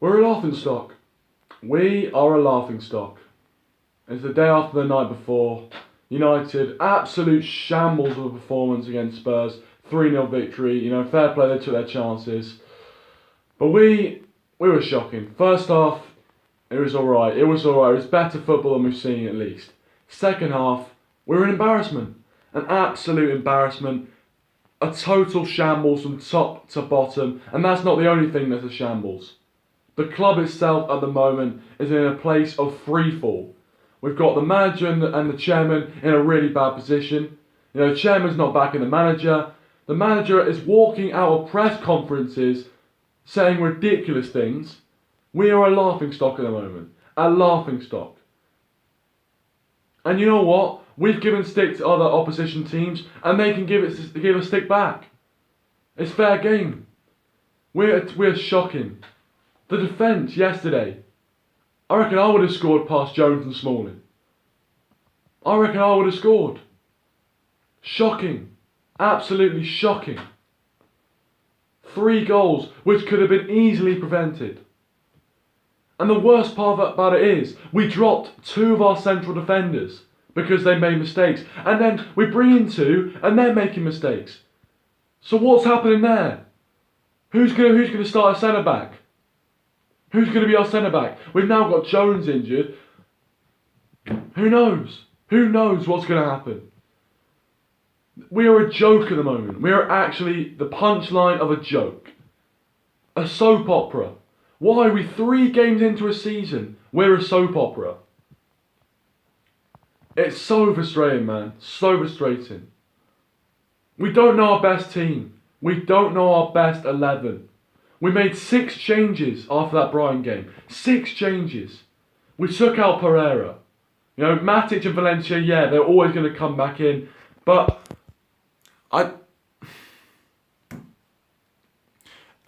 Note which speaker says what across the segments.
Speaker 1: We're a laughingstock. We are a laughingstock. It's the day after the night before. United, absolute shambles of a performance against Spurs. 3-0 victory. Fair play, they took their chances. But we were shocking. First half, it was alright. It was better football than we've seen at least. Second half, we were an embarrassment. An absolute embarrassment. A total shambles from top to bottom. And that's not the only thing that's a shambles. The club itself at the moment is in a place of freefall. We've got the manager and the chairman in a really bad position. The chairman's not backing the manager. The manager is walking out of press conferences saying ridiculous things. We are a laughingstock at the moment. A laughingstock. And you know what? We've given stick to other opposition teams and they can give a stick back. It's fair game. We're shocking. The defence yesterday. I reckon I would have scored past Jones and Smalling. I reckon I would have scored. Shocking. Absolutely shocking. 3 goals which could have been easily prevented. And the worst part about it is, we dropped 2 of our central defenders because they made mistakes. And then we bring in 2 and they're making mistakes. So what's happening there? Who's gonna start a centre back? Who's going to be our centre-back? We've now got Jones injured. Who knows? Who knows what's going to happen? We are a joke at the moment. We are actually the punchline of a joke. A soap opera. Why are we 3 games into a season? We're a soap opera. It's so frustrating, man. So frustrating. We don't know our best team. We don't know our best 11. We made 6 changes after that Brighton game. 6 changes. We took out Pereira. Matic and Valencia, yeah, they're always going to come back in. But I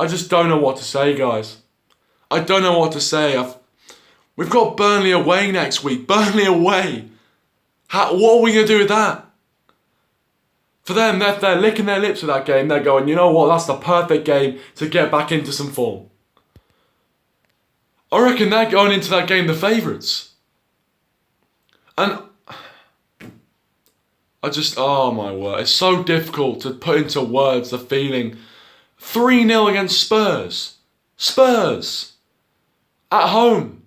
Speaker 1: just don't know what to say, guys. I don't know what to say. We've got Burnley away next week. Burnley away. What are we going to do with that? For them, they're licking their lips with that game. They're going, you know what, that's the perfect game to get back into some form. I reckon they're going into that game the favourites. And oh my word, it's so difficult to put into words the feeling. 3-0 against Spurs. Spurs. At home.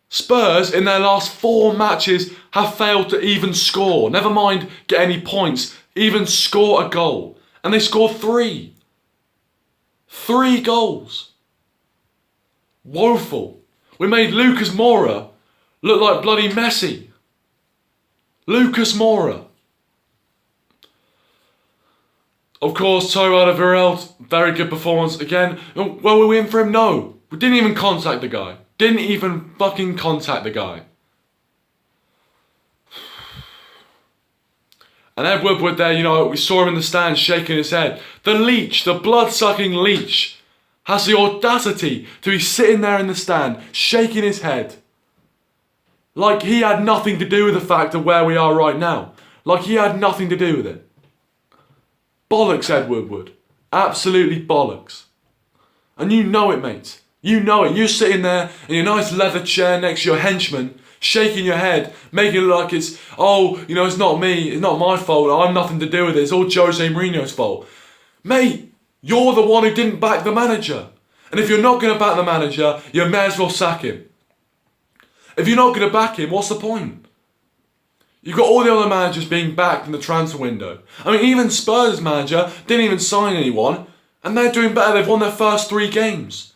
Speaker 1: Spurs, in their last 4 matches, have failed to even score. Never mind get any points. Even score a goal. And they scored 3. 3 goals. Woeful. We made Lucas Moura look like bloody Messi. Lucas Moura. Of course, Torrado Virel, very good performance again. Well, we win for him? No. We didn't even contact the guy. Didn't even fucking contact the guy. And Ed Woodward there, we saw him in the stand shaking his head. The leech, the blood-sucking leech, has the audacity to be sitting there in the stand, shaking his head. Like he had nothing to do with the fact of where we are right now. Like he had nothing to do with it. Bollocks, Ed Woodward. Absolutely bollocks. And you know it, mate. You know it. You're sitting there in your nice leather chair next to your henchman, shaking your head, making it look like it's not me, it's not my fault, I have nothing to do with it, it's all Jose Mourinho's fault. Mate, you're the one who didn't back the manager. And if you're not going to back the manager, you may as well sack him. If you're not going to back him, what's the point? You've got all the other managers being backed in the transfer window. I mean, even Spurs' manager didn't even sign anyone, and they're doing better, they've won their first 3 games.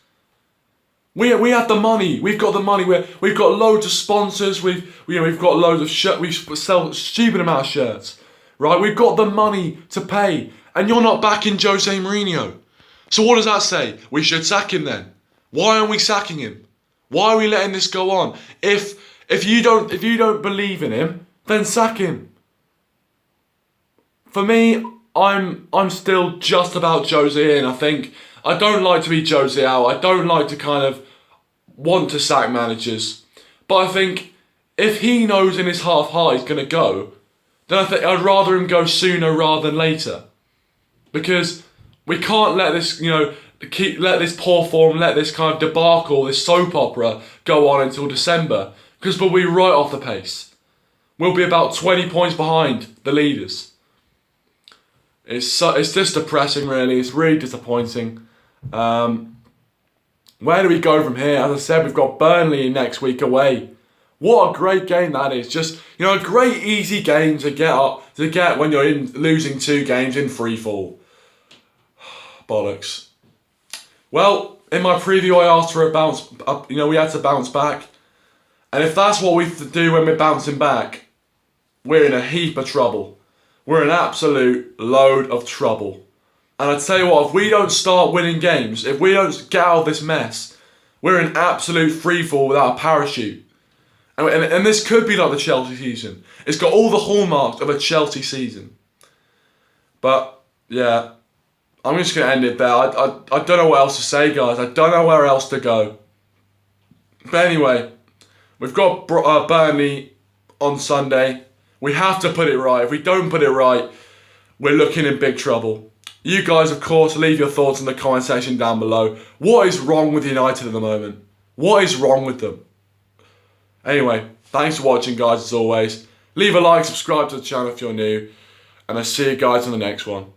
Speaker 1: We have the money. We've got the money. We've got loads of sponsors. We've got loads of shirts. We sell a stupid amount of shirts, right? We've got the money to pay, and you're not backing Jose Mourinho. So what does that say? We should sack him then. Why aren't we sacking him? Why are we letting this go on? If you don't believe in him, then sack him. For me, I'm still just about Jose in. I think I don't like to be Jose out. I don't like to kind of want to sack managers. But I think if he knows in his heart of heart he's going to go, then I think I'd rather him go sooner rather than later. Because we can't let this, let this poor form, let this kind of debacle, this soap opera go on until December, because we'll be right off the pace. We'll be about 20 points behind the leaders. It's just depressing, really. It's really disappointing. Where do we go from here? As I said, we've got Burnley next week away. What a great game that is. Just, a great easy game to get when you're losing 2 games in free fall. Bollocks. Well, in my preview I asked for a bounce, we had to bounce back. And if that's what we have to do when we're bouncing back, we're in a heap of trouble. We're in an absolute load of trouble. And I tell you what, if we don't start winning games, if we don't get out of this mess, we're in absolute freefall without a parachute. And this could be like the Chelsea season. It's got all the hallmarks of a Chelsea season. But, yeah, I'm just going to end it there. I don't know what else to say, guys. I don't know where else to go. But anyway, we've got Burnley on Sunday. We have to put it right. If we don't put it right, we're looking in big trouble. You guys, of course, leave your thoughts in the comment section down below. What is wrong with United at the moment? What is wrong with them? Anyway, thanks for watching, guys, as always. Leave a like, subscribe to the channel if you're new, and I'll see you guys on the next one.